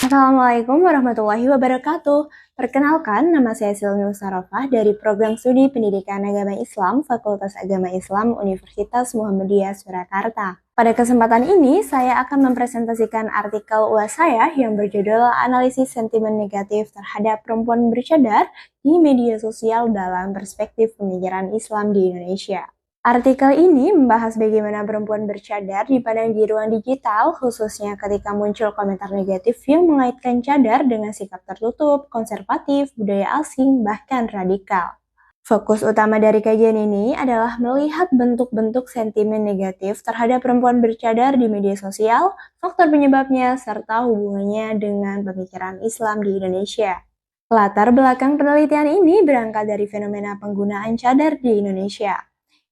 Assalamualaikum warahmatullahi wabarakatuh. Perkenalkan, nama saya Silmi Musarofah dari Program Studi Pendidikan Agama Islam, Fakultas Agama Islam, Universitas Muhammadiyah Surakarta. Pada kesempatan ini, saya akan mempresentasikan artikel UAS saya yang berjudul Analisis Sentimen Negatif Terhadap Perempuan Bercadar di Media Sosial dalam Perspektif Pemikiran Islam di Indonesia. Artikel ini membahas bagaimana perempuan bercadar dipandang di ruang digital, khususnya ketika muncul komentar negatif yang mengaitkan cadar dengan sikap tertutup, konservatif, budaya asing, bahkan radikal. Fokus utama dari kajian ini adalah melihat bentuk-bentuk sentimen negatif terhadap perempuan bercadar di media sosial, faktor penyebabnya, serta hubungannya dengan pemikiran Islam di Indonesia. Latar belakang penelitian ini berangkat dari fenomena penggunaan cadar di Indonesia.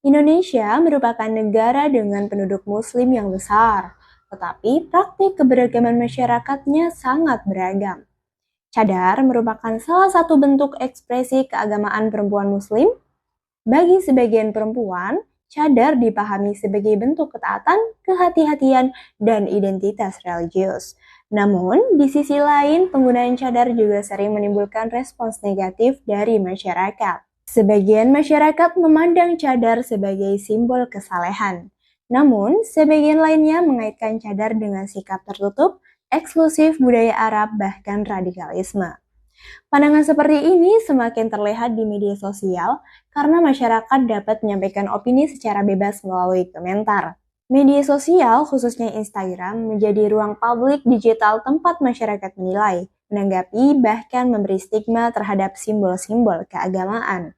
Indonesia merupakan negara dengan penduduk muslim yang besar, tetapi praktik keberagaman masyarakatnya sangat beragam. Cadar merupakan salah satu bentuk ekspresi keagamaan perempuan muslim. Bagi sebagian perempuan, cadar dipahami sebagai bentuk ketaatan, kehati-hatian, dan identitas religius. Namun, di sisi lain, penggunaan cadar juga sering menimbulkan respons negatif dari masyarakat. Sebagian masyarakat memandang cadar sebagai simbol kesalehan. Namun, sebagian lainnya mengaitkan cadar dengan sikap tertutup, eksklusif budaya Arab, bahkan radikalisme. Pandangan seperti ini semakin terlihat di media sosial karena masyarakat dapat menyampaikan opini secara bebas melalui komentar. Media sosial, khususnya Instagram, menjadi ruang publik digital tempat masyarakat menilai, menanggapi, bahkan memberi stigma terhadap simbol-simbol keagamaan.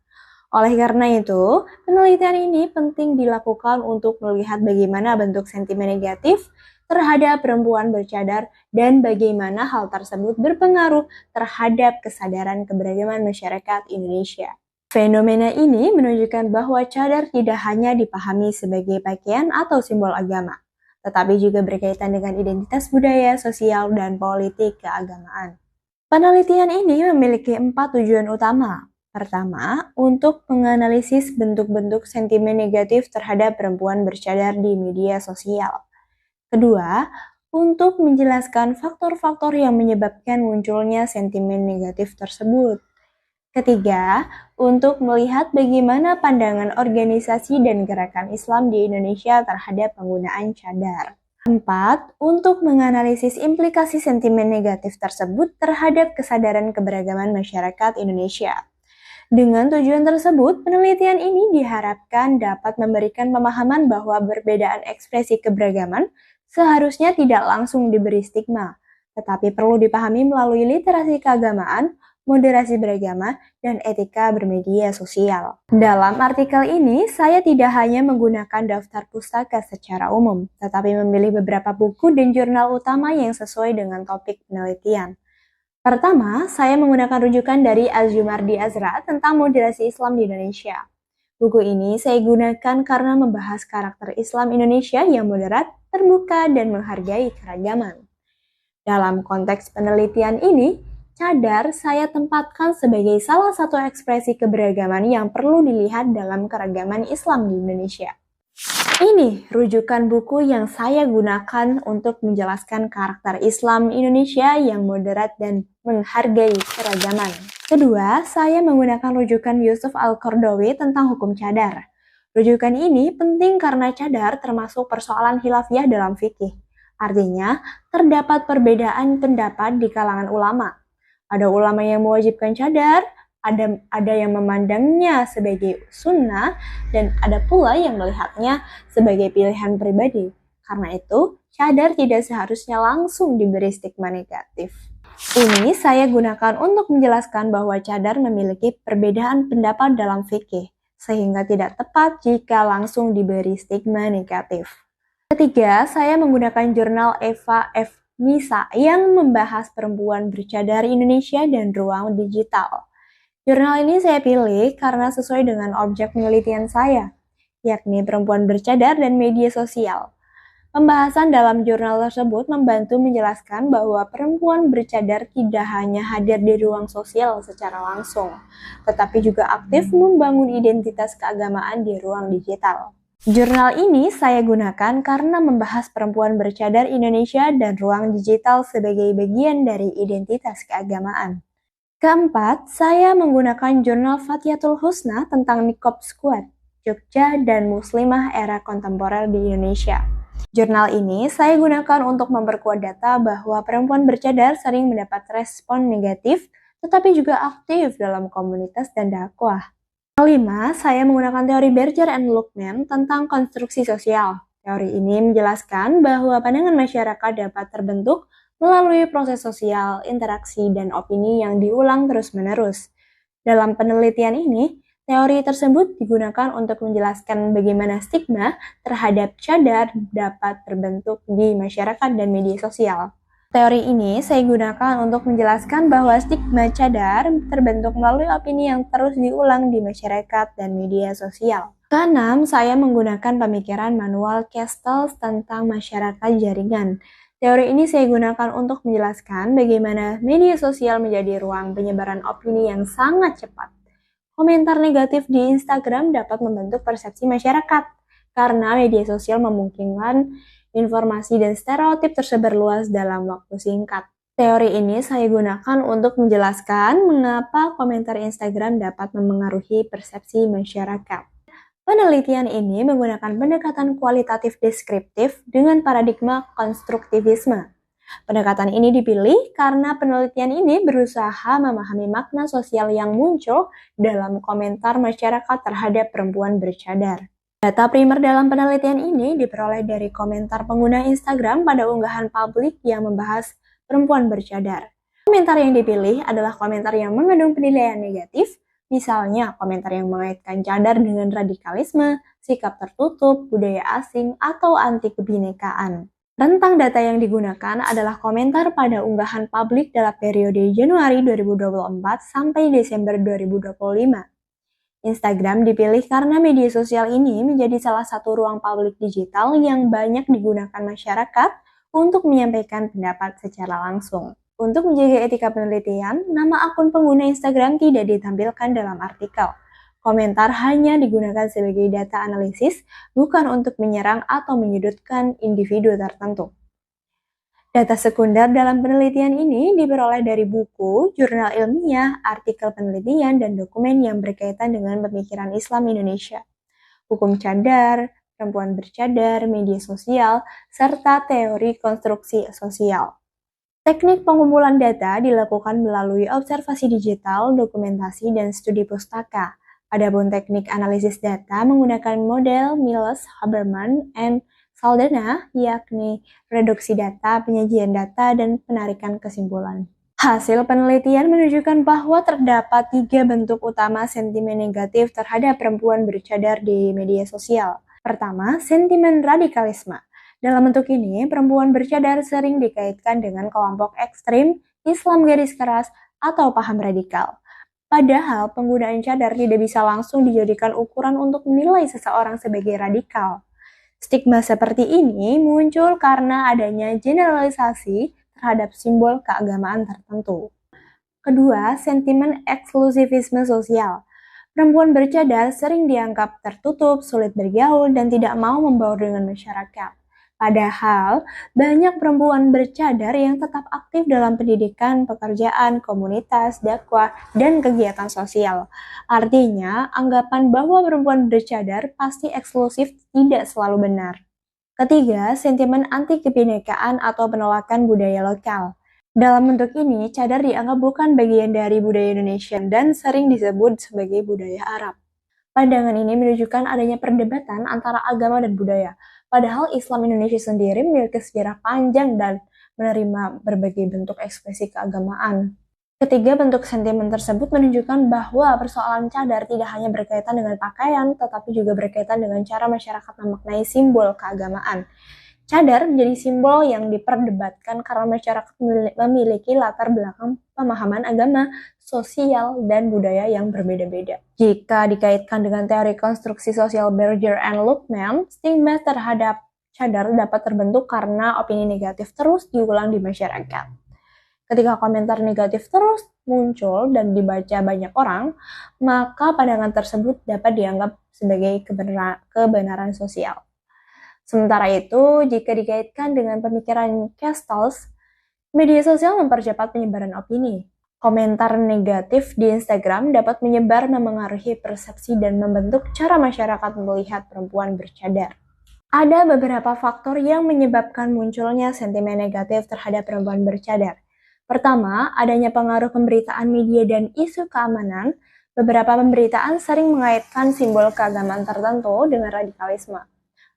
Oleh karena itu, penelitian ini penting dilakukan untuk melihat bagaimana bentuk sentimen negatif terhadap perempuan bercadar dan bagaimana hal tersebut berpengaruh terhadap kesadaran keberagaman masyarakat Indonesia. Fenomena ini menunjukkan bahwa cadar tidak hanya dipahami sebagai pakaian atau simbol agama, tetapi juga berkaitan dengan identitas budaya, sosial, dan politik keagamaan. Penelitian ini memiliki 4 tujuan utama. Pertama, untuk menganalisis bentuk-bentuk sentimen negatif terhadap perempuan bercadar di media sosial. Kedua, untuk menjelaskan faktor-faktor yang menyebabkan munculnya sentimen negatif tersebut. Ketiga, untuk melihat bagaimana pandangan organisasi dan gerakan Islam di Indonesia terhadap penggunaan cadar. 4. Untuk menganalisis implikasi sentimen negatif tersebut terhadap kesadaran keberagaman masyarakat Indonesia. Dengan tujuan tersebut, penelitian ini diharapkan dapat memberikan pemahaman bahwa perbedaan ekspresi keberagaman seharusnya tidak langsung diberi stigma, tetapi perlu dipahami melalui literasi keagamaan, moderasi beragama, dan etika bermedia sosial. Dalam artikel ini, saya tidak hanya menggunakan daftar pustaka secara umum, tetapi memilih beberapa buku dan jurnal utama yang sesuai dengan topik penelitian. Pertama, saya menggunakan rujukan dari Az-Zumardi Azra tentang moderasi Islam di Indonesia. Buku ini saya gunakan karena membahas karakter Islam Indonesia yang moderat, terbuka, dan menghargai keragaman. Dalam konteks penelitian ini, cadar saya tempatkan sebagai salah satu ekspresi keberagaman yang perlu dilihat dalam keragaman Islam di Indonesia. Ini rujukan buku yang saya gunakan untuk menjelaskan karakter Islam Indonesia yang moderat dan menghargai keragaman. Kedua, saya menggunakan rujukan Yusuf Al-Qaradawi tentang hukum cadar. Rujukan ini penting karena cadar termasuk persoalan khilafiyah dalam fikih. Artinya, terdapat perbedaan pendapat di kalangan ulama. Ada ulama yang mewajibkan cadar, ada yang memandangnya sebagai sunnah, dan ada pula yang melihatnya sebagai pilihan pribadi. Karena itu, cadar tidak seharusnya langsung diberi stigma negatif. Ini saya gunakan untuk menjelaskan bahwa cadar memiliki perbedaan pendapat dalam fikih, sehingga tidak tepat jika langsung diberi stigma negatif. Ketiga, saya menggunakan jurnal Eva F. Nisa yang membahas perempuan bercadar Indonesia dan ruang digital. Jurnal ini saya pilih karena sesuai dengan objek penelitian saya, yakni perempuan bercadar dan media sosial. Pembahasan dalam jurnal tersebut membantu menjelaskan bahwa perempuan bercadar tidak hanya hadir di ruang sosial secara langsung, tetapi juga aktif membangun identitas keagamaan di ruang digital. Jurnal ini saya gunakan karena membahas perempuan bercadar Indonesia dan ruang digital sebagai bagian dari identitas keagamaan. Keempat, saya menggunakan jurnal Fatihatul Husna tentang Niqab Squad, Jogja dan Muslimah era kontemporer di Indonesia. Jurnal ini saya gunakan untuk memperkuat data bahwa perempuan bercadar sering mendapat respon negatif, tetapi juga aktif dalam komunitas dan dakwah. Kelima, saya menggunakan teori Berger and Luckman tentang konstruksi sosial. Teori ini menjelaskan bahwa pandangan masyarakat dapat terbentuk melalui proses sosial, interaksi, dan opini yang diulang terus-menerus. Dalam penelitian ini, teori tersebut digunakan untuk menjelaskan bagaimana stigma terhadap cadar dapat terbentuk di masyarakat dan media sosial. Teori ini saya gunakan untuk menjelaskan bahwa stigma cadar terbentuk melalui opini yang terus diulang di masyarakat dan media sosial. Keenam, saya menggunakan pemikiran manual Castells tentang masyarakat jaringan. Teori ini saya gunakan untuk menjelaskan bagaimana media sosial menjadi ruang penyebaran opini yang sangat cepat. Komentar negatif di Instagram dapat membentuk persepsi masyarakat, karena media sosial memungkinkan informasi dan stereotip tersebar luas dalam waktu singkat. Teori ini saya gunakan untuk menjelaskan mengapa komentar Instagram dapat memengaruhi persepsi masyarakat. Penelitian ini menggunakan pendekatan kualitatif deskriptif dengan paradigma konstruktivisme. Pendekatan ini dipilih karena penelitian ini berusaha memahami makna sosial yang muncul dalam komentar masyarakat terhadap perempuan bercadar. Data primer dalam penelitian ini diperoleh dari komentar pengguna Instagram pada unggahan publik yang membahas perempuan bercadar. Komentar yang dipilih adalah komentar yang mengandung penilaian negatif, misalnya komentar yang mengaitkan cadar dengan radikalisme, sikap tertutup, budaya asing, atau anti kebinekaan. Rentang data yang digunakan adalah komentar pada unggahan publik dalam periode Januari 2024 sampai Desember 2025. Instagram dipilih karena media sosial ini menjadi salah satu ruang publik digital yang banyak digunakan masyarakat untuk menyampaikan pendapat secara langsung. Untuk menjaga etika penelitian, nama akun pengguna Instagram tidak ditampilkan dalam artikel. Komentar hanya digunakan sebagai data analisis, bukan untuk menyerang atau menyudutkan individu tertentu. Data sekunder dalam penelitian ini diperoleh dari buku, jurnal ilmiah, artikel penelitian, dan dokumen yang berkaitan dengan pemikiran Islam Indonesia, hukum cadar, perempuan bercadar, media sosial, serta teori konstruksi sosial. Teknik pengumpulan data dilakukan melalui observasi digital, dokumentasi, dan studi pustaka. Adapun teknik analisis data menggunakan model Miles-Haberman and Saldana, yakni reduksi data, penyajian data, dan penarikan kesimpulan. Hasil penelitian menunjukkan bahwa terdapat 3 bentuk utama sentimen negatif terhadap perempuan bercadar di media sosial. Pertama, sentimen radikalisme. Dalam bentuk ini, perempuan bercadar sering dikaitkan dengan kelompok ekstrim, Islam garis keras, atau paham radikal. Padahal penggunaan cadar tidak bisa langsung dijadikan ukuran untuk menilai seseorang sebagai radikal. Stigma seperti ini muncul karena adanya generalisasi terhadap simbol keagamaan tertentu. Kedua, sentimen eksklusivisme sosial. Perempuan bercadar sering dianggap tertutup, sulit bergaul, dan tidak mau membaur dengan masyarakat. Padahal, banyak perempuan bercadar yang tetap aktif dalam pendidikan, pekerjaan, komunitas, dakwah, dan kegiatan sosial. Artinya, anggapan bahwa perempuan bercadar pasti eksklusif tidak selalu benar. Ketiga, sentimen anti kebinekaan atau penolakan budaya lokal. Dalam bentuk ini, cadar dianggap bukan bagian dari budaya Indonesia dan sering disebut sebagai budaya Arab. Pandangan ini menunjukkan adanya perdebatan antara agama dan budaya. Padahal Islam Indonesia sendiri memiliki sejarah panjang dan menerima berbagai bentuk ekspresi keagamaan. Ketiga bentuk sentimen tersebut menunjukkan bahwa persoalan cadar tidak hanya berkaitan dengan pakaian, tetapi juga berkaitan dengan cara masyarakat memaknai simbol keagamaan. Cadar menjadi simbol yang diperdebatkan karena masyarakat memiliki latar belakang pemahaman agama, sosial, dan budaya yang berbeda-beda. Jika dikaitkan dengan teori konstruksi sosial Berger and Luckman, stigma terhadap cadar dapat terbentuk karena opini negatif terus diulang di masyarakat. Ketika komentar negatif terus muncul dan dibaca banyak orang, maka pandangan tersebut dapat dianggap sebagai kebenaran sosial. Sementara itu, jika dikaitkan dengan pemikiran Castells, media sosial mempercepat penyebaran opini. Komentar negatif di Instagram dapat menyebar, memengaruhi persepsi, dan membentuk cara masyarakat melihat perempuan bercadar. Ada beberapa faktor yang menyebabkan munculnya sentimen negatif terhadap perempuan bercadar. Pertama, adanya pengaruh pemberitaan media dan isu keamanan. Beberapa pemberitaan sering mengaitkan simbol keagamaan tertentu dengan radikalisme.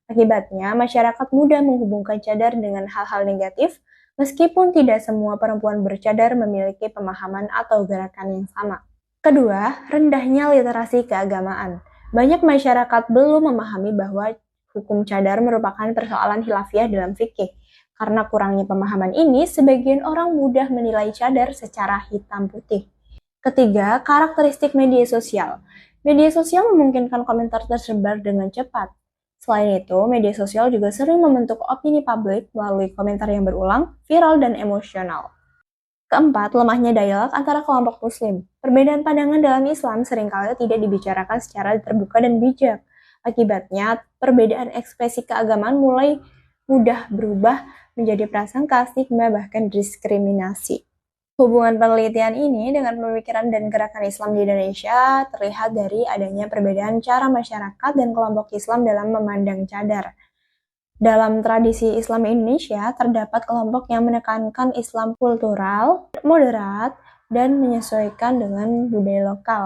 Akibatnya, masyarakat mudah menghubungkan cadar dengan hal-hal negatif, meskipun tidak semua perempuan bercadar memiliki pemahaman atau gerakan yang sama. Kedua, rendahnya literasi keagamaan. Banyak masyarakat belum memahami bahwa hukum cadar merupakan persoalan khilafiyah dalam fikih. Karena kurangnya pemahaman ini, sebagian orang mudah menilai cadar secara hitam putih. Ketiga, karakteristik media sosial. Media sosial memungkinkan komentar tersebar dengan cepat. Selain itu, media sosial juga sering membentuk opini publik melalui komentar yang berulang, viral, dan emosional. Keempat, lemahnya dialog antara kelompok muslim. Perbedaan pandangan dalam Islam seringkali tidak dibicarakan secara terbuka dan bijak. Akibatnya, perbedaan ekspresi keagamaan mulai mudah berubah menjadi prasangka, stigma, bahkan diskriminasi. Hubungan penelitian ini dengan pemikiran dan gerakan Islam di Indonesia terlihat dari adanya perbedaan cara masyarakat dan kelompok Islam dalam memandang cadar. Dalam tradisi Islam Indonesia, terdapat kelompok yang menekankan Islam kultural, moderat, dan menyesuaikan dengan budaya lokal.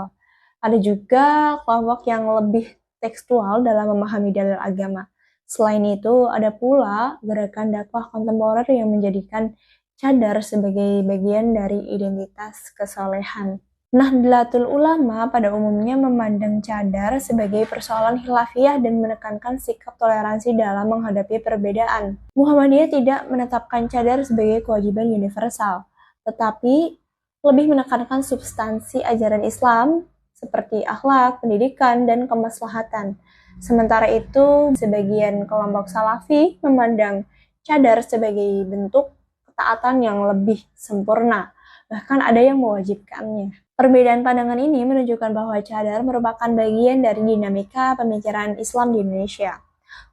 Ada juga kelompok yang lebih tekstual dalam memahami dalil agama. Selain itu, ada pula gerakan dakwah kontemporer yang menjadikan cadar sebagai bagian dari identitas kesolehan. Nahdlatul Ulama pada umumnya memandang cadar sebagai persoalan khilafiyah dan menekankan sikap toleransi dalam menghadapi perbedaan. Muhammadiyah tidak menetapkan cadar sebagai kewajiban universal, tetapi lebih menekankan substansi ajaran Islam seperti akhlak, pendidikan, dan kemaslahatan. Sementara itu, sebagian kelompok Salafi memandang cadar sebagai bentuk ketaatan yang lebih sempurna, bahkan ada yang mewajibkannya. Perbedaan pandangan ini menunjukkan bahwa cadar merupakan bagian dari dinamika pemikiran Islam di Indonesia.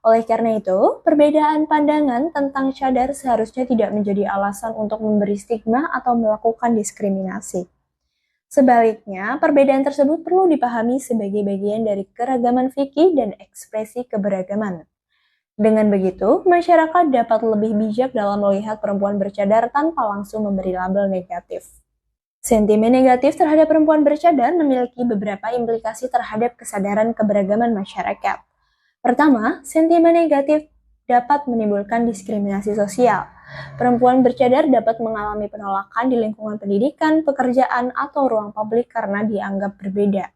Oleh karena itu, perbedaan pandangan tentang cadar seharusnya tidak menjadi alasan untuk memberi stigma atau melakukan diskriminasi. Sebaliknya, perbedaan tersebut perlu dipahami sebagai bagian dari keragaman fikih dan ekspresi keberagaman. Dengan begitu, masyarakat dapat lebih bijak dalam melihat perempuan bercadar tanpa langsung memberi label negatif. Sentimen negatif terhadap perempuan bercadar memiliki beberapa implikasi terhadap kesadaran keberagaman masyarakat. Pertama, sentimen negatif dapat menimbulkan diskriminasi sosial. Perempuan bercadar dapat mengalami penolakan di lingkungan pendidikan, pekerjaan, atau ruang publik karena dianggap berbeda.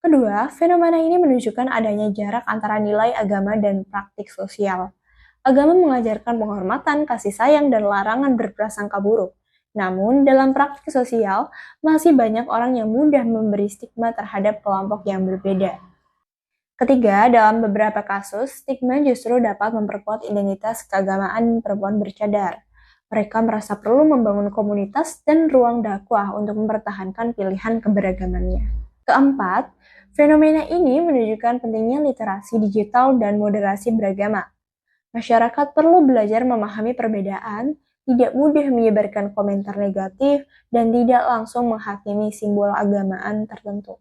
Kedua, fenomena ini menunjukkan adanya jarak antara nilai agama dan praktik sosial. Agama mengajarkan penghormatan, kasih sayang, dan larangan berprasangka buruk. Namun, dalam praktik sosial, masih banyak orang yang mudah memberi stigma terhadap kelompok yang berbeda. Ketiga, dalam beberapa kasus, stigma justru dapat memperkuat identitas keagamaan perempuan bercadar. Mereka merasa perlu membangun komunitas dan ruang dakwah untuk mempertahankan pilihan keberagamannya. Keempat, fenomena ini menunjukkan pentingnya literasi digital dan moderasi beragama. Masyarakat perlu belajar memahami perbedaan, tidak mudah menyebarkan komentar negatif, dan tidak langsung menghakimi simbol agamaan tertentu.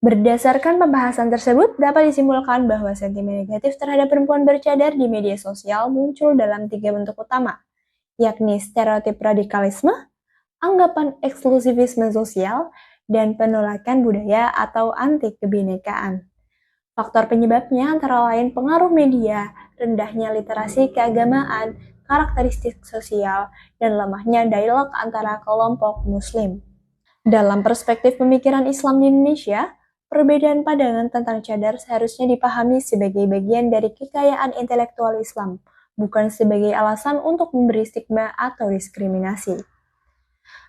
Berdasarkan pembahasan tersebut, dapat disimpulkan bahwa sentimen negatif terhadap perempuan bercadar di media sosial muncul dalam 3 bentuk utama, yakni stereotip radikalisme, anggapan eksklusivisme sosial, dan penolakan budaya atau anti kebinekaan. Faktor penyebabnya antara lain pengaruh media, rendahnya literasi keagamaan, karakteristik sosial, dan lemahnya dialog antara kelompok muslim. Dalam perspektif pemikiran Islam di Indonesia, perbedaan pandangan tentang cadar seharusnya dipahami sebagai bagian dari kekayaan intelektual Islam, bukan sebagai alasan untuk memberi stigma atau diskriminasi.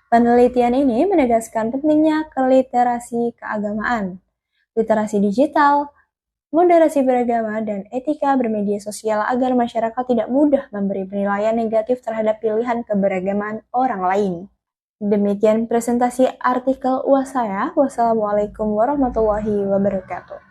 Penelitian ini menegaskan pentingnya literasi keagamaan, literasi digital, moderasi beragama, dan etika bermedia sosial agar masyarakat tidak mudah memberi penilaian negatif terhadap pilihan keberagaman orang lain. Demikian presentasi artikel UAS saya. Wassalamualaikum warahmatullahi wabarakatuh.